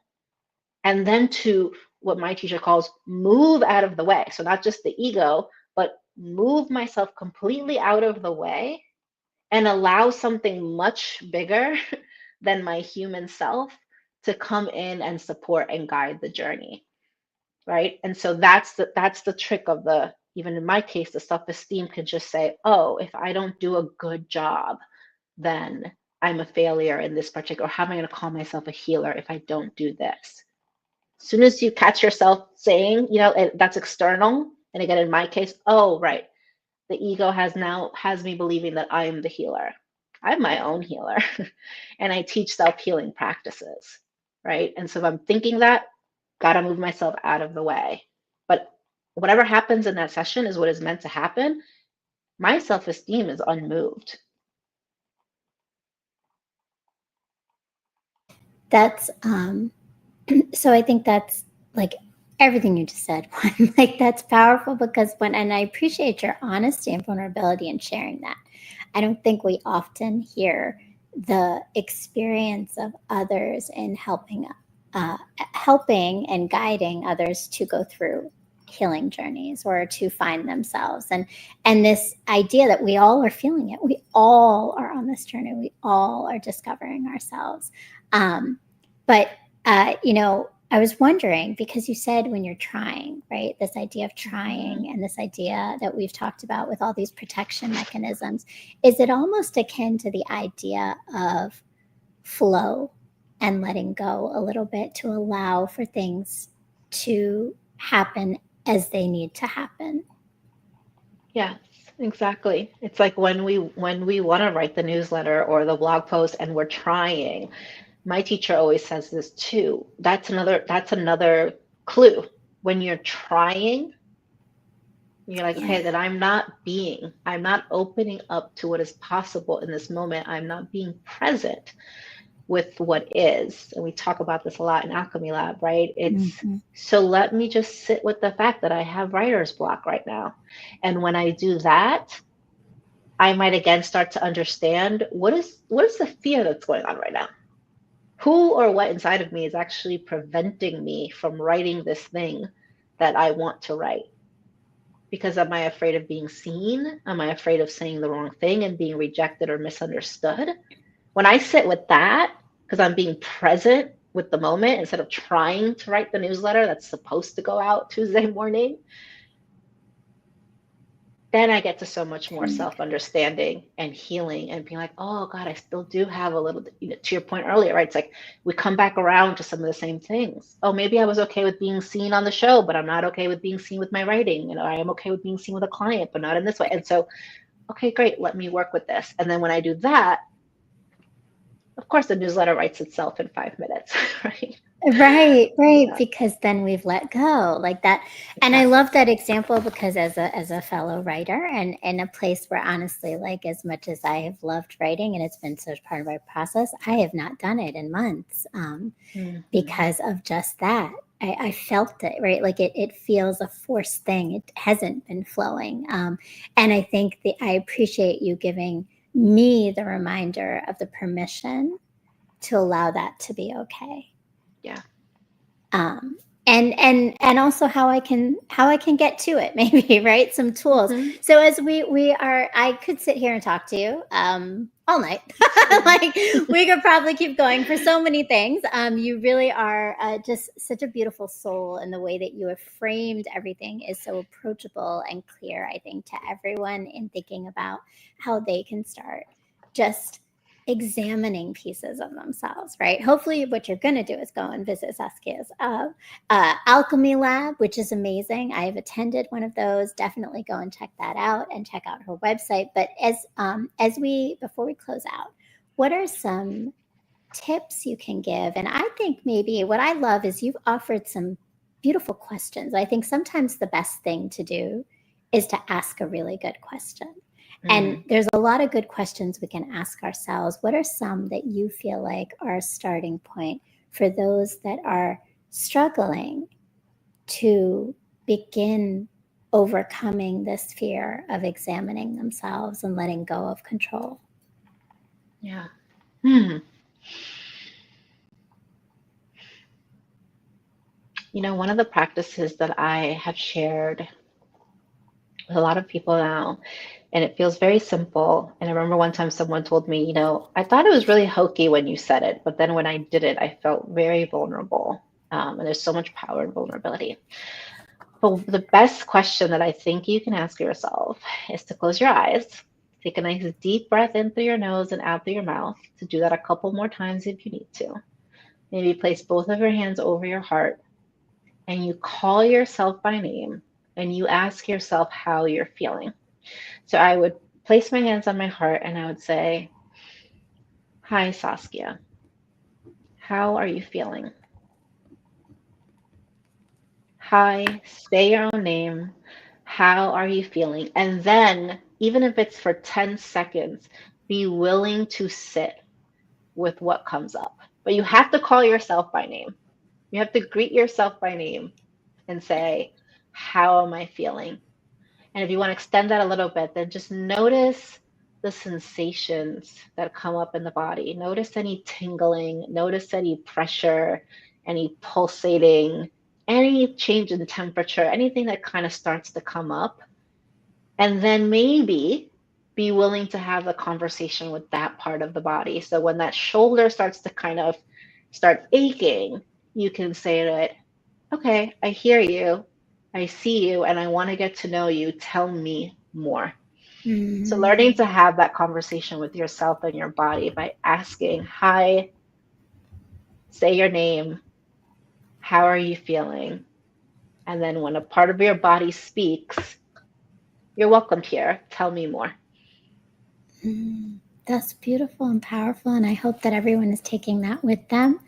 [SPEAKER 2] and then to what my teacher calls move out of the way. So, not just the ego, but move myself completely out of the way and allow something much bigger than my human self to come in and support and guide the journey, right? And so that's the trick of the, even in my case, the self-esteem can just say, oh, if I don't do a good job, then I'm a failure in this particular, how am I going to call myself a healer if I don't do this? As soon as you catch yourself saying, that's external, and again, in my case, oh, right, the ego has me believing that I am the healer. I'm my own healer and I teach self-healing practices, right? And so if I'm thinking that, gotta move myself out of the way. But whatever happens in that session is what is meant to happen. My self-esteem is unmoved.
[SPEAKER 1] That's so I think that's like everything you just said. Like that's powerful because and I appreciate your honesty and vulnerability in sharing that. I don't think we often hear the experience of others in helping and guiding others to go through healing journeys or to find themselves, and this idea that we all are feeling it, we all are on this journey, we all are discovering ourselves. But I was wondering, because you said when you're trying, right? This idea of trying and this idea that we've talked about with all these protection mechanisms, is it almost akin to the idea of flow and letting go a little bit to allow for things to happen as they need to happen?
[SPEAKER 2] Yes, exactly. It's like when we want to write the newsletter or the blog post and we're trying. My teacher always says this too. That's another clue. When you're trying, you're like,
[SPEAKER 1] Yeah.
[SPEAKER 2] okay, that I'm not opening up to what is possible in this moment. I'm not being present with what is. And we talk about this a lot in Alchemy Lab, right? It's
[SPEAKER 1] Mm-hmm.
[SPEAKER 2] so let me just sit with the fact that I have writer's block right now. And when I do that, I might again start to understand what is the fear that's going on right now? Who or what inside of me is actually preventing me from writing this thing that I want to write? Because am I afraid of being seen? Am I afraid of saying the wrong thing and being rejected or misunderstood? When I sit with that, because I'm being present with the moment instead of trying to write the newsletter that's supposed to go out Tuesday morning, then I get to so much more self understanding and healing and being like, oh God, I still do have a little, to your point earlier, right? It's like we come back around to some of the same things. Oh, maybe I was okay with being seen on the show, but I'm not okay with being seen with my writing. I am okay with being seen with a client, but not in this way. And so, okay, great, let me work with this. And then when I do that, of course, the newsletter writes itself in 5 minutes, right?
[SPEAKER 1] Right,
[SPEAKER 2] Yeah,
[SPEAKER 1] because then we've let go like that. And I
[SPEAKER 2] exactly.
[SPEAKER 1] love that example because as a fellow writer and in a place where honestly, like as much as I have loved writing and it's been such part of my process, I have not done it in months,
[SPEAKER 2] Hmm.
[SPEAKER 1] because of just that. I felt it, right? Like it feels a forced thing. It hasn't been flowing. And I think I appreciate you giving me the reminder of the permission to allow that to be okay.
[SPEAKER 2] Yeah.
[SPEAKER 1] um, and also how I can get to it, maybe, right? Some tools.
[SPEAKER 2] Mm-hmm.
[SPEAKER 1] So as we are, I could sit here and talk to you all night. Like we could probably keep going for so many things. You really are just such a beautiful soul, and the way that you have framed everything is so approachable and clear, I think, to everyone in thinking about how they can start just examining pieces of themselves, right? Hopefully, what you're going to do is go and visit Saskia's alchemy lab, which is amazing. I have attended one of those. Definitely go and check that out, and check out her website. But as we before we close out, what are some tips you can give? And I think maybe what I love is you've offered some beautiful questions. I think sometimes the best thing to do is to ask a really good question. And there's a lot of good questions we can ask ourselves. What are some that you feel like are a starting point for those that are struggling to begin overcoming this fear of examining themselves and letting go of control?
[SPEAKER 2] Yeah. One of the practices that I have shared with a lot of people now, and it feels very simple. And I remember one time someone told me, I thought it was really hokey when you said it, but then when I did it, I felt very vulnerable. And there's so much power in vulnerability. But the best question that I think you can ask yourself is to close your eyes, take a nice deep breath in through your nose and out through your mouth, to do that a couple more times if you need to. Maybe place both of your hands over your heart, and you call yourself by name, and you ask yourself how you're feeling. So I would place my hands on my heart and I would say, "Hi, Saskia. How are you feeling?" Hi, say your own name. How are you feeling? And then, even if it's for 10 seconds, be willing to sit with what comes up. But you have to call yourself by name. You have to greet yourself by name and say, "How am I feeling?" And if you want to extend that a little bit, then just notice the sensations that come up in the body. Notice any tingling, notice any pressure, any pulsating, any change in temperature, anything that kind of starts to come up. And then maybe be willing to have a conversation with that part of the body. So when that shoulder starts to kind of start aching, you can say to it, "Okay, I hear you. I see you, and I want to get to know you. Tell me more." So learning to have that conversation with yourself and your body by asking, "Hi, say your name. How are you feeling?" And then when a part of your body speaks, "You're welcome here. Tell me more."
[SPEAKER 1] That's beautiful and powerful. And I hope that everyone is taking that with them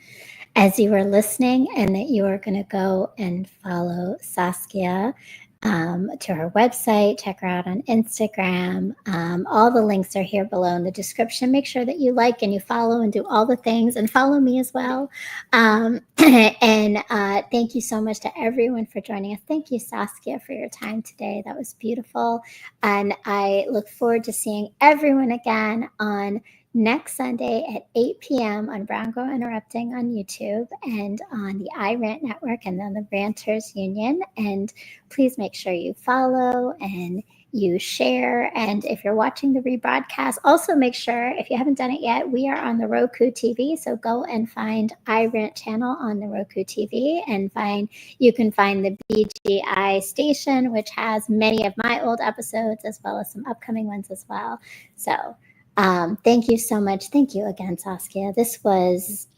[SPEAKER 1] as you are listening, and that you are going to go and follow Saskia to her website, check her out on Instagram. All the links are here below in the description. Make sure that you like and you follow and do all the things, and follow me as well. And thank you so much to everyone for joining us. Thank you, Saskia, for your time today. That was beautiful. And I look forward to seeing everyone again on next Sunday at 8 p.m. on Brown Girl Interrupting on YouTube, and on the iRant Network, and then the Ranters Union. And please make sure you follow and you share. And if you're watching the rebroadcast, also make sure, if you haven't done it yet, we are on the Roku TV. So go and find iRant channel on the Roku TV, and you can find the BGI station, which has many of my old episodes as well as some upcoming ones as well. So thank you so much. Thank you again, Saskia. This was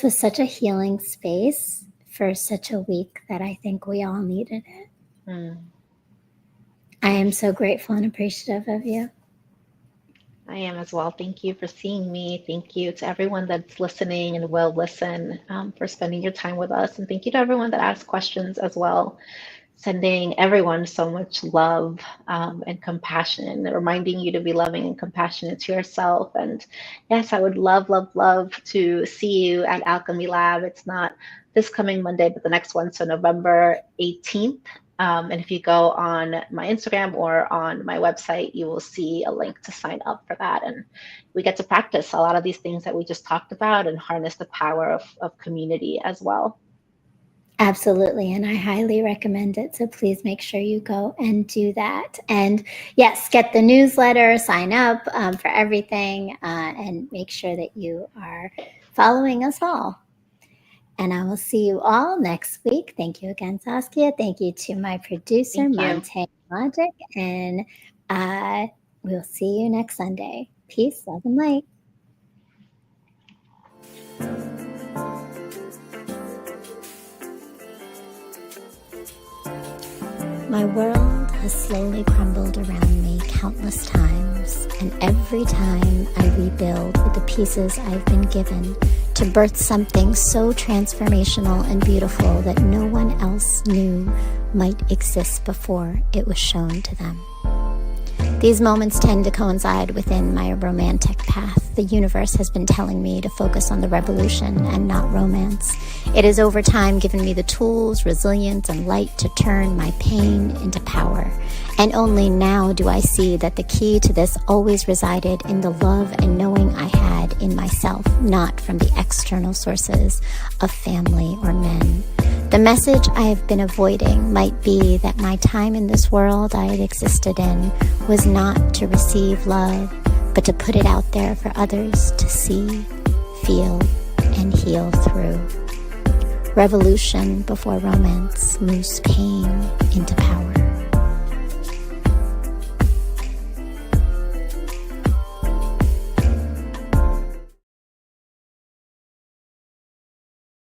[SPEAKER 1] such a healing space for such a week that I think we all needed it. I am so grateful and appreciative of you.
[SPEAKER 2] I am as well. Thank you for seeing me. Thank you to everyone that's listening and will listen, for spending your time with us. And thank you to everyone that asked questions as well. Sending everyone so much love, and compassion, reminding you to be loving and compassionate to yourself. And yes, I would love, love, love to see you at Alchemy Lab. It's not this coming Monday, but the next one. So November 18th. And if you go on my Instagram or on my website, you will see a link to sign up for that. And we get to practice a lot of these things that we just talked about and harness the power of community as well.
[SPEAKER 1] Absolutely. And I highly recommend it. So please make sure you go and do that. And yes, get the newsletter, sign up for everything, and make sure that you are following us all. And I will see you all next week. Thank you again, Saskia. Thank you to my producer,
[SPEAKER 2] Thank you.
[SPEAKER 1] Monte Logic. And we'll see you next Sunday. Peace, love, and light. My world has slowly crumbled around me countless times, and every time I rebuild with the pieces I've been given to birth something so transformational and beautiful that no one else knew might exist before it was shown to them. These moments tend to coincide within my romantic path. The universe has been telling me to focus on the revolution and not romance. It has over time given me the tools, resilience, and light to turn my pain into power. And only now do I see that the key to this always resided in the love and knowing I had in myself, not from the external sources of family or men. The message I have been avoiding might be that my time in this world I had existed in was not to receive love, but to put it out there for others to see, feel, and heal through. Revolution before romance moves pain into power.